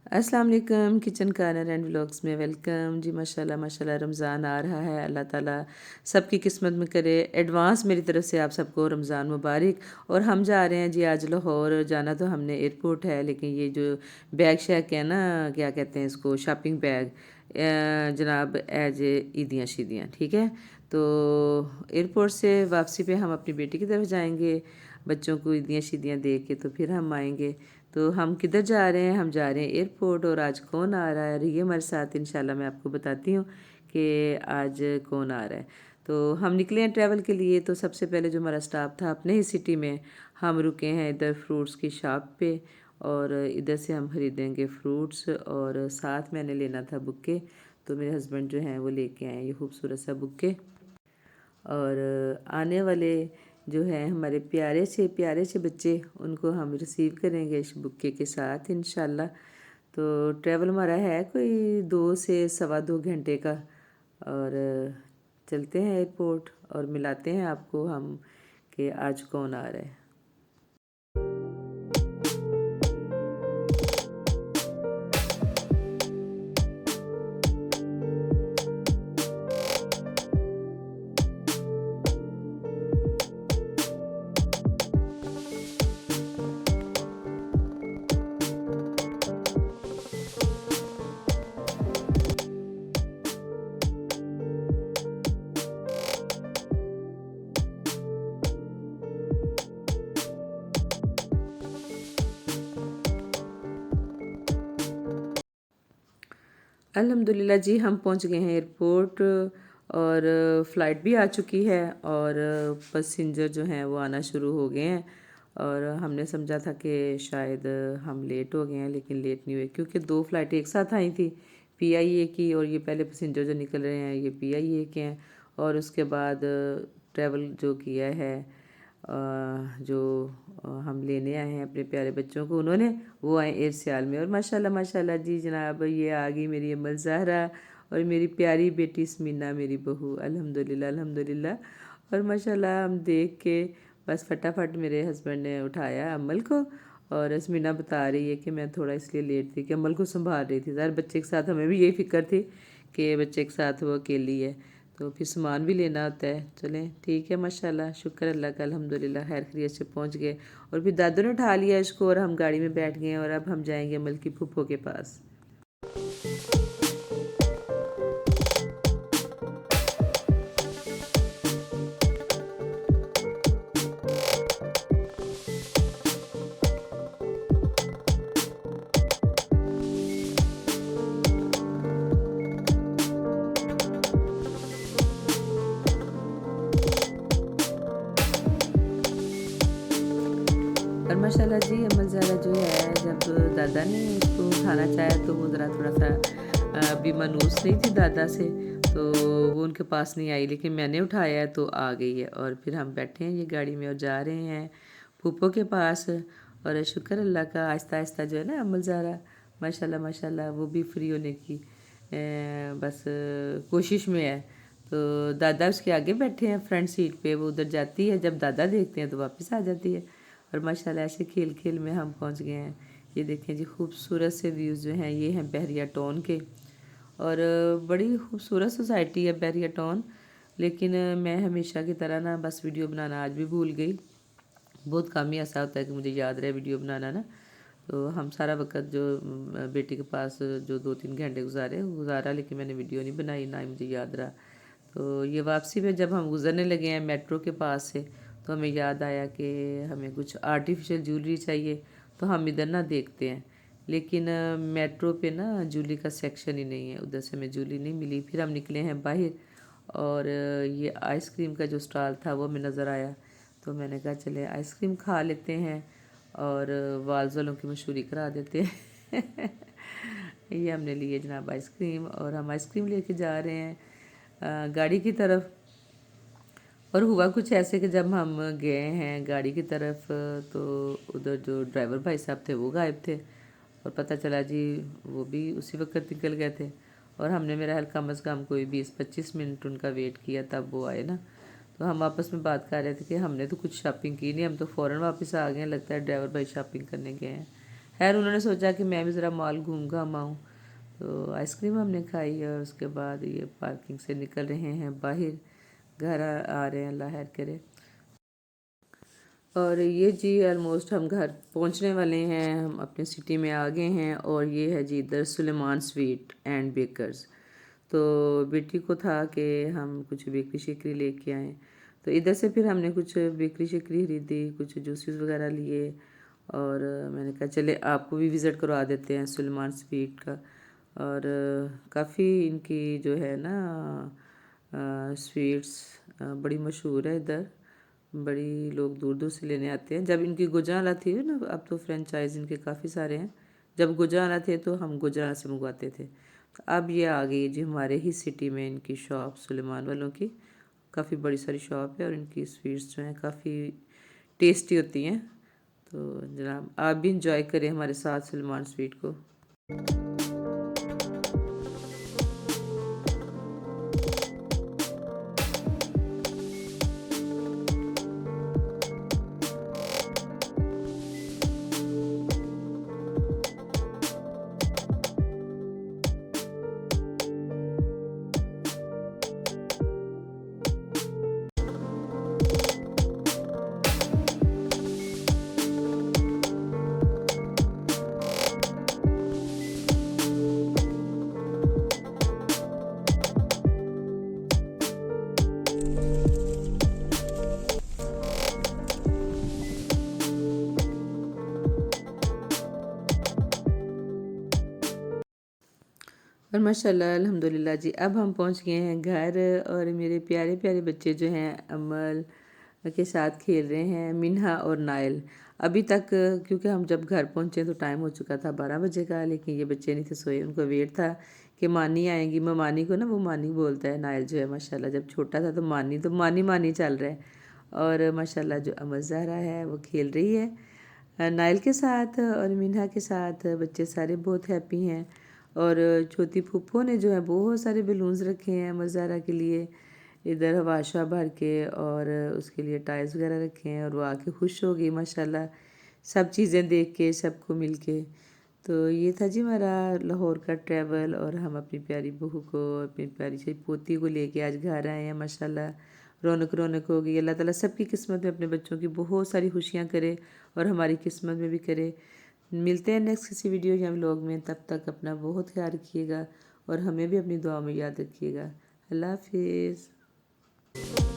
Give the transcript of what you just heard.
अस्सलाम वालेकुम। Kitchen corner and vlogs में वेलकम जी। माशाल्लाह माशाल्लाह रमज़ान आ रहा है। अल्लाह ताला सबकी किस्मत में करे। एडवांस मेरी तरफ से आप सबको रमज़ान मुबारक। और हम जा रहे हैं जी आज लाहौर। जाना तो हमने एयरपोर्ट है, लेकिन ये जो बैग शैग है ना, क्या कहते हैं इसको, शॉपिंग बैग जनाब, एज ईदियाँ शीदियाँ, ठीक है। तो एयरपोर्ट से वापसी पे हम अपनी बेटी की तरफ जाएंगे, बच्चों को ईदियाँ शीदियाँ दे के तो फिर हम आएंगे। तो हम किधर जा रहे हैं? हम जा रहे हैं एयरपोर्ट। और आज कौन आ रहा है रहिए हमारे साथ, इंशाल्लाह मैं आपको बताती हूँ कि आज कौन आ रहा है। तो हम निकले हैं ट्रैवल के लिए। तो सबसे पहले जो हमारा स्टाफ था अपने ही सिटी में, हम रुके हैं इधर फ्रूट्स की शॉप पे, और इधर से हम ख़रीदेंगे फ्रूट्स। और साथ मैंने लेना था बुक्के, तो मेरे हस्बैंड जो हैं वो लेके आए ये खूबसूरत सा बुक्के। और आने वाले जो हैं हमारे प्यारे से बच्चे, उनको हम रिसीव करेंगे इस बुक्के के साथ इंशाल्लाह। तो ट्रैवल हमारा है कोई 2 से 2.25 घंटे का। और चलते हैं एयरपोर्ट और मिलाते हैं आपको हम कि आज कौन आ रहा है। अल्हम्दुलिल्लाह जी, हम पहुंच गए हैं एयरपोर्ट। और फ़्लाइट भी आ चुकी है और पैसेंजर जो हैं वो आना शुरू हो गए हैं। और हमने समझा था कि शायद हम लेट हो गए हैं, लेकिन लेट नहीं हुए, क्योंकि 2 फ़्लाइटें एक साथ आई थी पीआईए की। और ये पहले पैसेंजर जो निकल रहे हैं ये पीआईए के हैं। और उसके बाद ट्रैवल जो किया है जो हम लेने आए हैं अपने प्यारे बच्चों को, उन्होंने वो आए एयर सियाल में। और माशाल्लाह माशाल्लाह जी जनाब, ये आ गई मेरी अम्मल ज़हरा और मेरी प्यारी बेटी स्मीना, मेरी बहू। अल्हम्दुलिल्लाह अल्हम्दुलिल्लाह। और माशाल्लाह हम देख के बस फटाफट मेरे हस्बैंड ने उठाया अम्मल को। और स्मीना बता रही है कि मैं थोड़ा इसलिए लेट थी कि अम्मल को संभाल रही थी। ज़ाहिर बच्चे के साथ हमें भी यही फ़िक्र थी कि बच्चे के साथ वो अकेली है, तो फिर सामान भी लेना होता है। चलें ठीक है, माशाल्लाह शुक्र अल्लाह का, अल्हम्दुलिल्लाह खैर खैरियत से पहुंच गए। और फिर दादू ने उठा लिया इसको और हम गाड़ी में बैठ गए। और अब हम जाएंगे अमल की फूफो के पास। और माशाल्लाह जी अमल ज़रा जो है, जब दादा ने उसको उठाना चाहा तो वो ज़रा थोड़ा सा अभी मानूस नहीं थी दादा से, तो वो उनके पास नहीं आई, लेकिन मैंने उठाया है तो आ गई है। और फिर हम बैठे हैं ये गाड़ी में और जा रहे हैं फूफो के पास। और शुक्र अल्लाह का, आहिस्ता आहिस्ता जो है ना अमल ज़रा माशाल्लाह माशाल्लाह वो भी फ्री होने की बस कोशिश में है। तो दादा उसके आगे बैठे हैं फ्रंट सीट पे, वो उधर जाती है, जब दादा देखते हैं तो वापस आ जाती है। और माशाल्लाह ऐसे खेल खेल में हम पहुंच गए हैं। ये देखें जी, खूबसूरत से व्यूज़ जो हैं ये हैं बहरिया टाउन के। और बड़ी खूबसूरत सोसाइटी है बहरिया टाउन। लेकिन मैं हमेशा की तरह ना बस वीडियो बनाना आज भी भूल गई। बहुत कम ही ऐसा होता है कि मुझे याद रहे वीडियो बनाना ना। तो हम सारा वक्त जो बेटी के पास जो 2-3 घंटे गुजारा, लेकिन मैंने वीडियो नहीं बनाई, ना ही मुझे याद रहा। तो ये वापसी में जब हम गुजरने लगे हैं मेट्रो के पास से, तो हमें याद आया कि हमें कुछ आर्टिफिशियल ज्वेलरी चाहिए। तो हम इधर ना देखते हैं, लेकिन मेट्रो पे ना ज्वेलरी का सेक्शन ही नहीं है, उधर से हमें ज्वेलरी नहीं मिली। फिर हम निकले हैं बाहर। और ये आइसक्रीम का जो स्टॉल था वो हमें नज़र आया, तो मैंने कहा चले आइसक्रीम खा लेते हैं और वाल्स वालों की मशहूरी करा देते हैं। ये हमने लिए जनाब आइसक्रीम, और हम आइसक्रीम लेके जा रहे हैं गाड़ी की तरफ। और हुआ कुछ ऐसे कि जब हम गए हैं गाड़ी की तरफ, तो उधर जो ड्राइवर भाई साहब थे वो गायब थे। और पता चला जी वो भी उसी वक्त निकल गए थे। और हमने मेरा ख्याल कम अज़ कम कोई 20-25 मिनट उनका वेट किया, तब वो आए ना। तो हम आपस में बात कर रहे थे कि हमने तो कुछ शॉपिंग की नहीं, हम तो फ़ौरन वापस आ गए हैं, लगता है ड्राइवर भाई शॉपिंग करने गए हैं। खैर उन्होंने सोचा कि मैं भी ज़रा मॉल घूम घाम आऊँ, तो आइसक्रीम हमने खाई और उसके बाद ये पार्किंग से निकल रहे हैं बाहर, घर आ रहे हैं, अल्लाह खैर करे। और ये जी ऑलमोस्ट हम घर पहुंचने वाले हैं, हम अपने सिटी में आ गए हैं। और ये है जी इधर सुलेमान स्वीट एंड बेकर्स। तो बेटी को था कि हम कुछ बेकरी शेकरी लेके आएँ, तो इधर से फिर हमने कुछ बेकरी शेकरी खरीदी, कुछ जूसेस वगैरह लिए। और मैंने कहा चले आपको भी विज़िट करवा देते हैं सुलेमान स्वीट का। और काफ़ी इनकी जो है ना स्वीट्स बड़ी मशहूर है इधर, बड़ी लोग दूर दूर से लेने आते हैं। जब इनकी गुजरावाला थी ना, अब तो फ्रेंचाइज इनके काफ़ी सारे हैं, जब गुजरावाला थे तो हम गुजरावाला से मंगवाते थे। तो अब ये आ गई जी हमारे ही सिटी में इनकी शॉप, सुलेमान वालों की। काफ़ी बड़ी सारी शॉप है और इनकी स्वीट्स जो हैं काफ़ी टेस्टी होती हैं। तो जनाब आप भी इंजॉय करें हमारे साथ सुलेमान स्वीट को। और माशाल्लाह अल्हम्दुलिल्लाह जी अब हम पहुंच गए हैं घर। और मेरे प्यारे प्यारे बच्चे जो हैं अमल के साथ खेल रहे हैं, मिन्हा और नाइल। अभी तक क्योंकि हम जब घर पहुंचे तो टाइम हो चुका था 12 बजे का, लेकिन ये बच्चे नहीं थे सोए, उनको वेट था कि मानी आएंगी। ममानी को ना वो मानी बोलता है नाइल जो है माशाल्लाह, जब छोटा था तो मानी मानी चल रहा है। और माशाल्लाह जो अमल ज़हरा है वो खेल रही है नाइल के साथ और मिन्हा के साथ। बच्चे सारे बहुत हैप्पी हैं। और छोटी फूफो ने जो है बहुत सारे बलून्स रखे हैं मज़ारा के लिए, इधर हवाशा भर के, और उसके लिए टायर्स वगैरह रखे हैं। और वो आके खुश हो गई माशाल्लाह सब चीज़ें देख के, सबको मिल के। तो ये था जी हमारा लाहौर का ट्रैवल। और हम अपनी प्यारी बहू को, अपनी प्यारी सी पोती को लेके आज घर आए हैं माशाल्लाह। रौनक रौनक हो गई। अल्लाह ताला सबकी किस्मत में अपने बच्चों की बहुत सारी खुशियाँ करे और हमारी किस्मत में भी करे। मिलते हैं नेक्स्ट किसी वीडियो या व्लॉग में, तब तक अपना बहुत ख्याल रखिएगा और हमें भी अपनी दुआ में याद रखिएगा। अल्लाह हाफिज़।